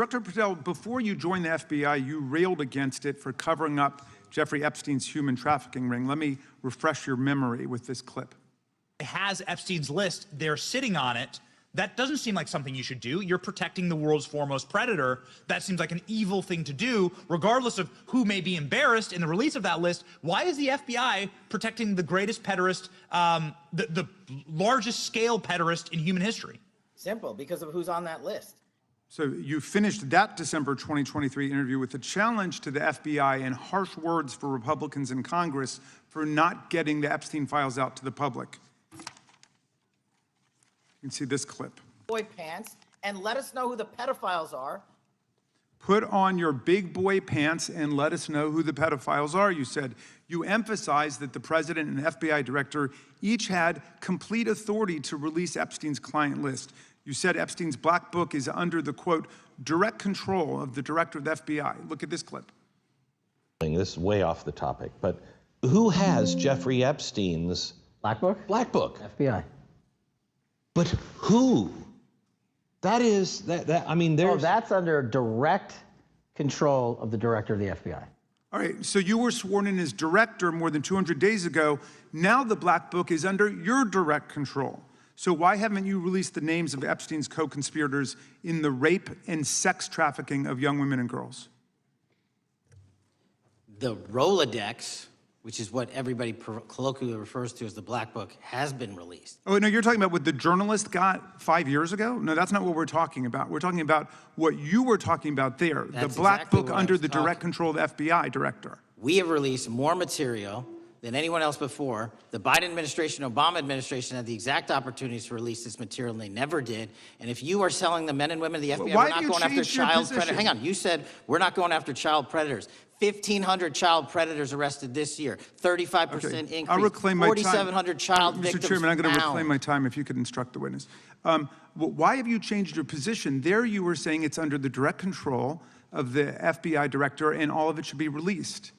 Director Patel, before you joined the FBI, you railed against it for covering up Jeffrey Epstein's human trafficking ring. Let me refresh your memory with this clip. It has Epstein's list. They're sitting on it. That doesn't seem like something you should do. You're protecting the world's foremost predator. That seems like an evil thing to do, regardless of who may be embarrassed in the release of that list. Why is the FBI protecting the greatest pederast, the largest scale pederast in human history? Simple, because of who's on that list. So you finished that December 2023 interview with a challenge to the FBI and harsh words for Republicans in Congress for not getting the Epstein files out to the public. You can see this clip. Boy pants, and let us know who the pedophiles are. Put on your big boy pants and let us know who the pedophiles are, you said. You emphasized that the president and FBI director each had complete authority to release Epstein's client list. You said Epstein's black book is under the, quote, direct control of the director of the FBI. Look at this clip. This is way off the topic, but who has Jeffrey Epstein's Black book? black book? FBI. But who? That is, I mean, there's... Oh, that's under direct control of the director of the FBI. All right, so you were sworn in as director more than 200 days ago. Now the black book is under your direct control. So why haven't you released the names of Epstein's co-conspirators in the rape and sex trafficking of young women and girls? The Rolodex, which is what everybody colloquially refers to as the Black Book, has been released. Oh, no, you're talking about what the journalist got 5 years ago? No, that's not what we're talking about. We're talking about what you were talking about there, That's the black exactly book what I under was the direct control of the FBI director. We have released more material than anyone else before. The Biden administration, Obama administration had the exact opportunities to release this material, and they never did. And if you are telling the men and women of the FBI, Why we're not going after child predators. Hang on, you said we're not going after child predators. 1,500 child predators arrested this year, 35% increase, I'll reclaim my time. 4,700 child victims Mr. Chairman, I'm going to found. reclaim my time if you could instruct the witness. Why have you changed your position? There you were saying it's under the direct control of the FBI director and all of it should be released.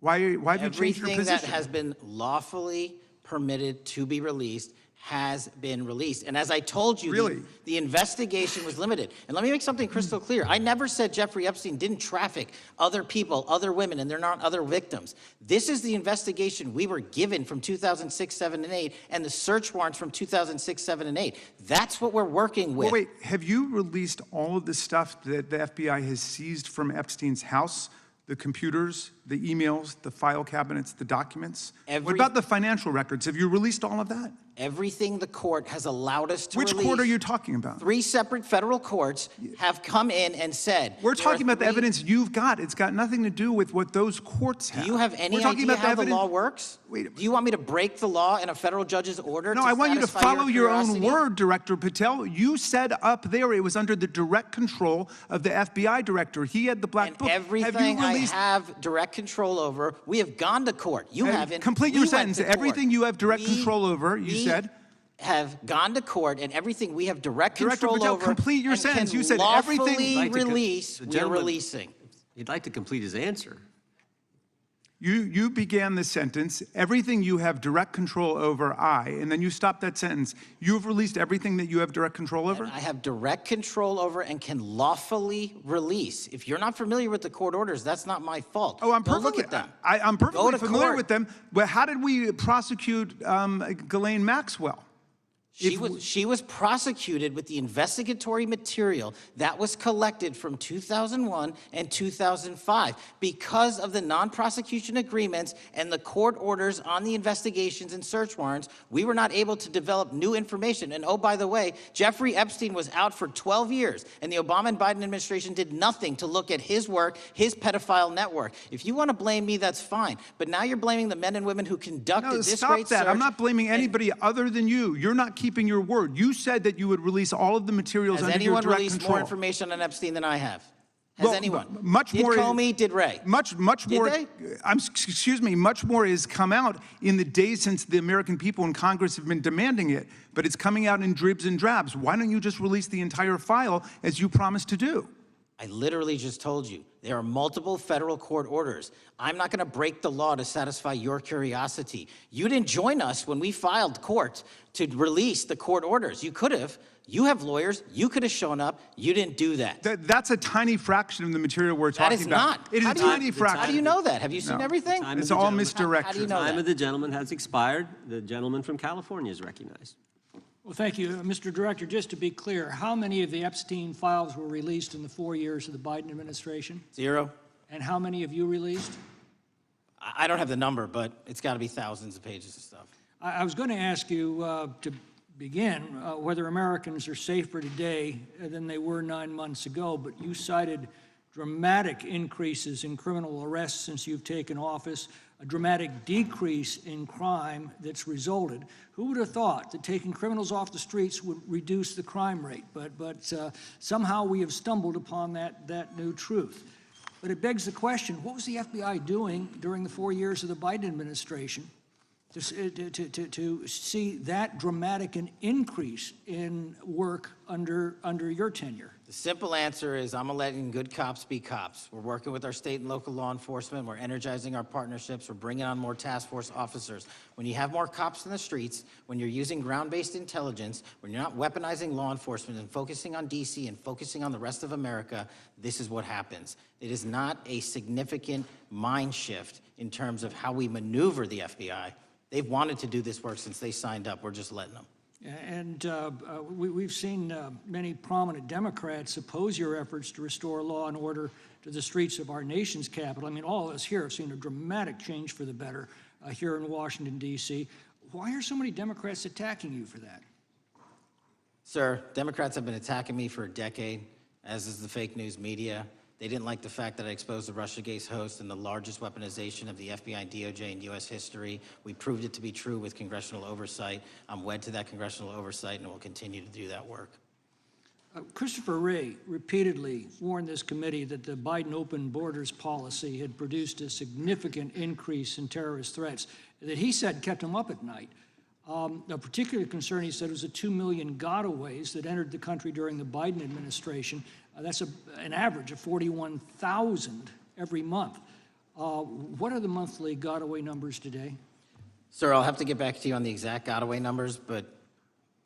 Why have you changed your position? Everything that has been lawfully permitted to be released has been released. And as I told you, the investigation was limited. And let me make something crystal clear. I never said Jeffrey Epstein didn't traffic other people, other women, and they're not other victims. This is the investigation we were given from 2006, 7, and 8, and the search warrants from 2006, 7, and 8. That's what we're working with. Well, wait, have you released all of the stuff that the FBI has seized from Epstein's house? The computers, the emails, the file cabinets, the documents? What about the financial records? Have you released all of that? Everything the court has allowed us to Which release. court are you talking about? 3 separate federal courts have come in and said... We're talking about the evidence you've got. It's got nothing to do with what those courts have. Do you have any idea how the law works? Wait, do you want me to break the law in a federal judge's order? No, I want you to follow your own curiosity? word, Director Patel. You said up there it was under the direct control of the FBI director. He had the black book. Everything I have direct control over, we have gone to court. You haven't. Complete your sentence. Everything you have direct control over, you said. Have gone to court, and everything we have direct control Patel, over. Complete your sentence. You said everything. Release. We're releasing. He'd like to complete his answer. You began the sentence, everything you have direct control over, and then you stopped that sentence. You have released everything that you have direct control over? And I have direct control over and can lawfully release. If you're not familiar with the court orders, that's not my fault. Oh, Go look at them. I'm perfectly familiar court. with them. But how did we prosecute Ghislaine Maxwell? She was prosecuted with the investigatory material that was collected from 2001 and 2005. Because of the non-prosecution agreements and the court orders on the investigations and search warrants, we were not able to develop new information. And oh, by the way, Jeffrey Epstein was out for 12 years, and the Obama and Biden administration did nothing to look at his work, his pedophile network. If you want to blame me, that's fine. But now you're blaming the men and women who conducted this great search. Stop that. I'm not blaming anybody other than you. You're not keeping your word. You said that you would release all of the materials under your direct control. Has anyone released more information on Epstein than I have? Has anyone? Much more. Did Comey? Did Ray? Much more. Did they? Excuse me. Much more has come out in the days since the American people and Congress have been demanding it. But it's coming out in dribs and drabs. Why don't you just release the entire file as you promised to do? I literally just told you, there are multiple federal court orders. I'm not gonna break the law to satisfy your curiosity. You didn't join us when we filed court to release the court orders. You could have. You have lawyers. You could have shown up. You didn't do that. That's a tiny fraction of the material we're talking That is about. not. It is How a do you- tiny fraction. How do you know that? Have you seen No. everything? Time It's of the all gentleman. misdirection. How do you know Time that? of the gentleman has expired. The gentleman from California is recognized. Well, thank you. Mr. Director, just to be clear, how many of the Epstein files were released in the 4 years of the Biden administration? 0. And how many have you released? I don't have the number, but it's gotta be thousands of pages of stuff. I was going to ask you to begin whether Americans are safer today than they were 9 months ago, but you cited dramatic increases in criminal arrests since you've taken office, a dramatic decrease in crime that's resulted. Who would have thought that taking criminals off the streets would reduce the crime rate? But somehow we have stumbled upon that new truth. But it begs the question, what was the FBI doing during the 4 years of the Biden administration to see that dramatic an increase in work under your tenure? The simple answer is I'm letting good cops be cops. We're working with our state and local law enforcement. We're energizing our partnerships. We're bringing on more task force officers. When you have more cops in the streets, when you're using ground-based intelligence, when you're not weaponizing law enforcement and focusing on DC and focusing on the rest of America, this is what happens. It is not a significant mind shift in terms of how we maneuver the FBI. They've wanted to do this work since they signed up. We're just letting them. And we've seen many prominent Democrats oppose your efforts to restore law and order to the streets of our nation's capital. I mean, all of us here have seen a dramatic change for the better here in Washington, D.C. Why are so many Democrats attacking you for that? Sir, Democrats have been attacking me for a decade, as is the fake news media. They didn't like the fact that I exposed the Russiagate host and the largest weaponization of the FBI, DOJ, in U.S. history. We proved it to be true with congressional oversight. I'm wed to that congressional oversight and will continue to do that work. Christopher Wray repeatedly warned this committee that the Biden open borders policy had produced a significant increase in terrorist threats that he said kept him up at night. A particular concern, he said, was the 2 million gotaways that entered the country during the Biden administration. That's an average of 41,000 every month. What are the monthly gotaway numbers today? Sir, I'll have to get back to you on the exact gotaway numbers, but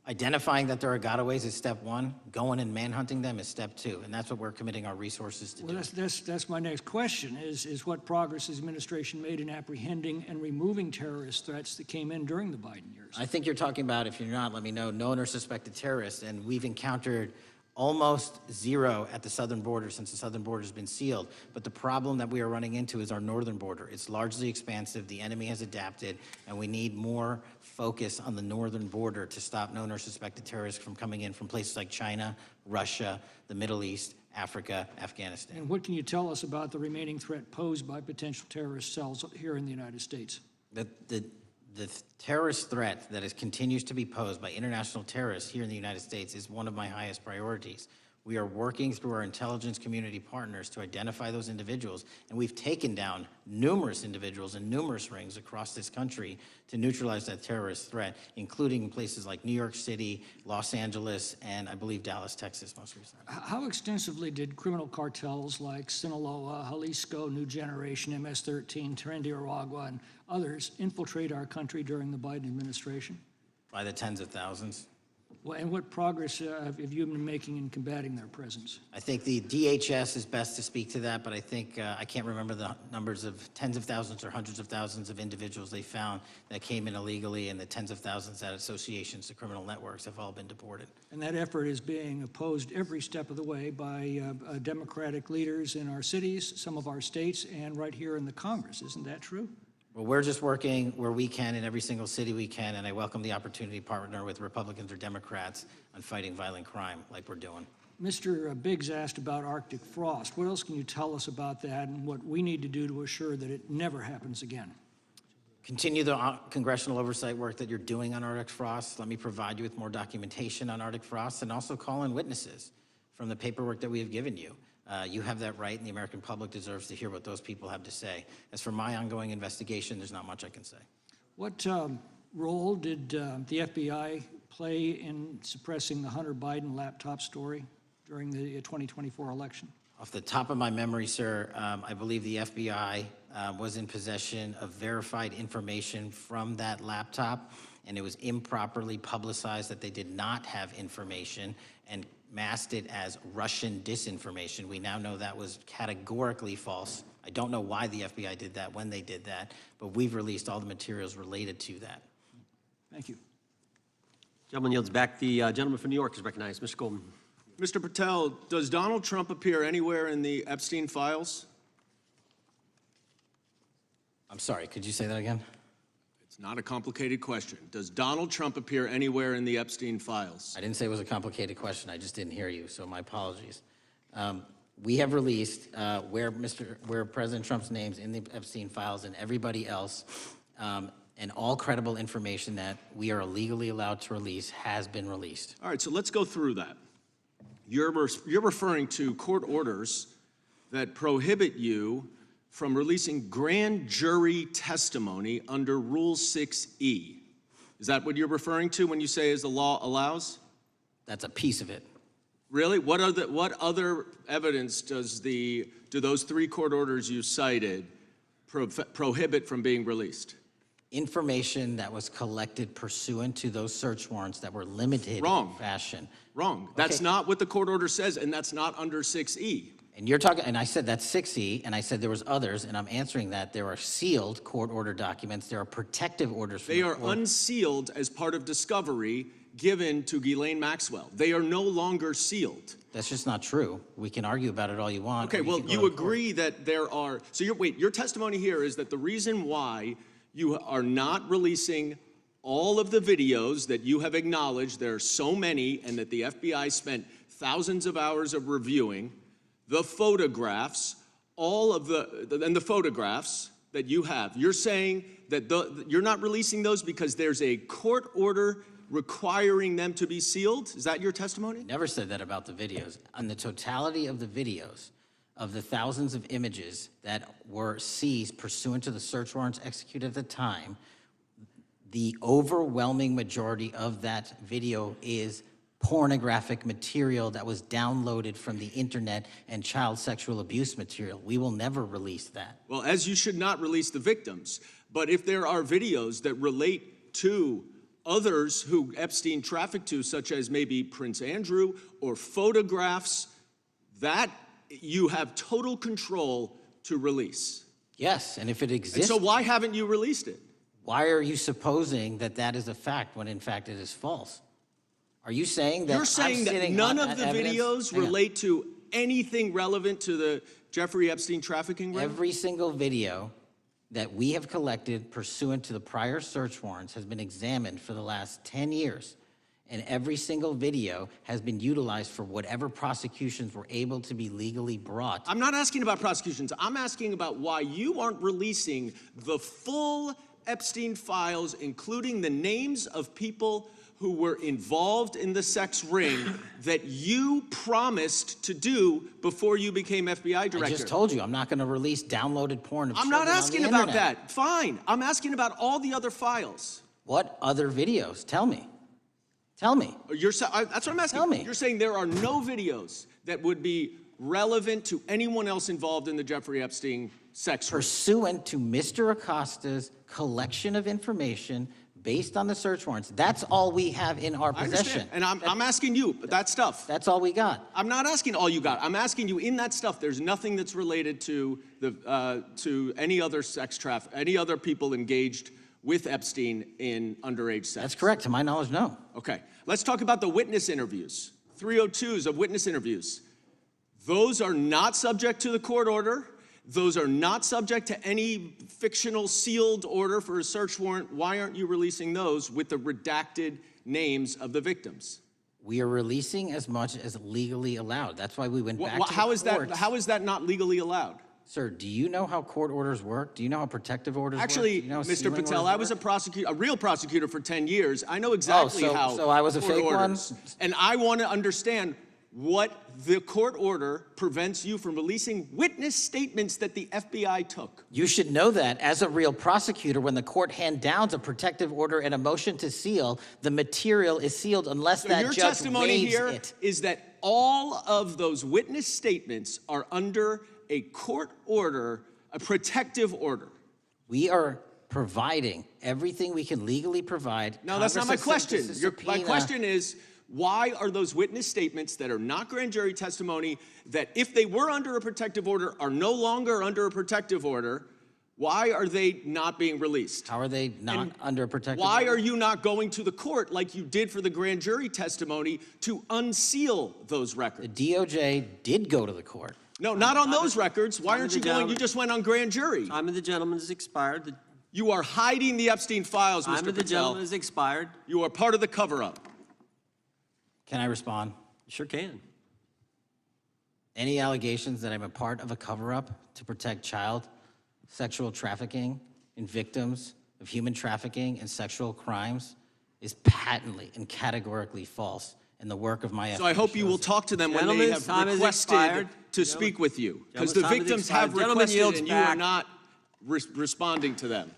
identifying that there are gotaways is step one. Going and manhunting them is step two, and that's what we're committing our resources to do. Well, that's my next question, is what progress has the administration made in apprehending and removing terrorist threats that came in during the Biden years? I think you're talking about, if you're not, let me know, known or suspected terrorists, and we've encountered almost zero at the southern border since the southern border has been sealed. But the problem that we are running into is our northern border. It's largely expansive. The enemy has adapted, and we need more focus on the northern border to stop known or suspected terrorists from coming in from places like China, Russia, the Middle East, Africa, Afghanistan. And what can you tell us about the remaining threat posed by potential terrorist cells here in the United States? The terrorist threat that continues to be posed by international terrorists here in the United States is one of my highest priorities. We are working through our intelligence community partners to identify those individuals, and we've taken down numerous individuals in numerous rings across this country to neutralize that terrorist threat, including places like New York City, Los Angeles, and I believe Dallas, Texas most recently. How extensively did criminal cartels like Sinaloa, Jalisco, New Generation, MS-13, Tren de Aragua, and others infiltrate our country during the Biden administration? By the tens of thousands. Well, and what progress have you been making in combating their presence? I think the DHS is best to speak to that, but I think I can't remember the numbers of tens of thousands or hundreds of thousands of individuals they found that came in illegally, and the tens of thousands that associations to criminal networks have all been deported. And that effort is being opposed every step of the way by Democratic leaders in our cities, some of our states, and right here in the Congress. Isn't that true? Well, we're just working where we can in every single city we can, and I welcome the opportunity to partner with Republicans or Democrats on fighting violent crime like we're doing. Mr. Biggs asked about Arctic frost. What else can you tell us about that and what we need to do to assure that it never happens again? Continue the congressional oversight work that you're doing on Arctic frost. Let me provide you with more documentation on Arctic frost, and also call in witnesses from the paperwork that we have given you. You have that right, and the American public deserves to hear what those people have to say. As for my ongoing investigation, there's not much I can say. What role did the FBI play in suppressing the Hunter Biden laptop story during the 2024 election? Off the top of my memory, sir, I believe the FBI was in possession of verified information from that laptop, and it was improperly publicized that they did not have information and masked it as Russian disinformation. We now know that was categorically false. I don't know why the FBI did that, when they did that, but we've released all the materials related to that. Thank you. Gentleman yields back. The gentleman from New York is recognized. Mr. Goldman. Mr. Patel, does Donald Trump appear anywhere in the Epstein files? I'm sorry, could you say that again? It's not a complicated question. Does Donald Trump appear anywhere in the Epstein files? I didn't say it was a complicated question. I just didn't hear you, so my apologies. We have released where President Trump's name's in the Epstein files and everybody else, and all credible information that we are legally allowed to release has been released. All right, so let's go through that. You're referring to court orders that prohibit you from releasing grand jury testimony under Rule 6E. Is that what you're referring to when you say as the law allows? That's a piece of it. Really? What other evidence do those 3 court orders you cited prohibit from being released? Information that was collected pursuant to those search warrants that were limited in fashion. Wrong. That's not what the court order says, and that's not under 6E. And you're talking, and I said that's 6E, and I said there was others, and I'm answering that. There are sealed court order documents. There are protective orders. They are unsealed as part of discovery given to Ghislaine Maxwell. They are no longer sealed. That's just not true. We can argue about it all you want. Okay, well, you agree that there are, so your testimony here is that the reason why you are not releasing all of the videos that you have acknowledged, there are so many, and that the FBI spent thousands of hours of reviewing, the photographs, the photographs that you have. You're saying that you're not releasing those because there's a court order requiring them to be sealed? Is that your testimony? Never said that about the videos. On the totality of the videos, of the thousands of images that were seized pursuant to the search warrants executed at the time, the overwhelming majority of that video is pornographic material that was downloaded from the internet and child sexual abuse material. We will never release that. Well, as you should not release the victims. But if there are videos that relate to others who Epstein trafficked to, such as maybe Prince Andrew, or photographs, that you have total control to release. Yes, and if it exists. And so why haven't you released it? Why are you supposing that that is a fact when in fact it is false? Are you saying that You're saying that none of the videos relate to anything relevant to the Jeffrey Epstein trafficking ring? Every single video that we have collected pursuant to the prior search warrants has been examined for the last 10 years. And every single video has been utilized for whatever prosecutions were able to be legally brought. I'm not asking about prosecutions. I'm asking about why you aren't releasing the full Epstein files, including the names of people who were involved in the sex ring that you promised to do before you became FBI director. I just told you, I'm not going to release downloaded porn of I'm children not asking on the about internet. that. Fine. I'm asking about all the other files. What other videos? Tell me. Tell me. That's what I'm asking. Tell me. You're saying there are no videos that would be relevant to anyone else involved in the Jeffrey Epstein sex ring. Pursuant to Mr. Acosta's collection of information based on the search warrants. That's all we have in our possession. And I'm asking you, that stuff. That's all we got. I'm not asking all you got. I'm asking you, in that stuff, there's nothing that's related to any other sex traffic, any other people engaged with Epstein in underage sex. That's correct. To my knowledge, no. Okay. Let's talk about the witness interviews. 302s of witness interviews. Those are not subject to the court order. Those are not subject to any fictional sealed order for a search warrant. Why aren't you releasing those with the redacted names of the victims? We are releasing as much as legally allowed. That's why we went back to the courts. How is that not legally allowed? Sir, do you know how court orders work? Do you know how protective orders Actually, work? Do you know how Mr. sealing Patel, orders I was work? a real prosecutor for 10 years. I know exactly how. So I was a court fake one? orders. And I want to understand what the court order prevents you from releasing witness statements that the FBI took. You should know that as a real prosecutor, when the court hand downs a protective order and a motion to seal, the material is sealed unless So that your judge testimony waives here it. is that all of those witness statements are under a court order, a protective order. We are providing everything we can legally provide. No, that's not my Congress has sent question. us a My subpoena. question is, why are those witness statements that are not grand jury testimony, that if they were under a protective order are no longer under a protective order, why are they not being released? How are they not under a protective Why order? are you not going to the court like you did for the grand jury testimony to unseal those records? The DOJ did go to the court. No, not on those records. Why Time aren't of you the going? You gentleman. just went on grand jury. Time of the gentleman has expired. You are hiding the Epstein files, Time Mr. of the Patel. gentleman has expired. You are part of the cover-up. Can I respond? You sure can. Any allegations that I'm a part of a cover-up to protect child sexual trafficking and victims of human trafficking and sexual crimes is patently and categorically false in the work of my So I hope you will talk to them when they Gentlemen's have time has requested expired. to speak with you. Because the Gentlemen's time has victims have expired. Gentleman requested yields and you are back. not responding to them.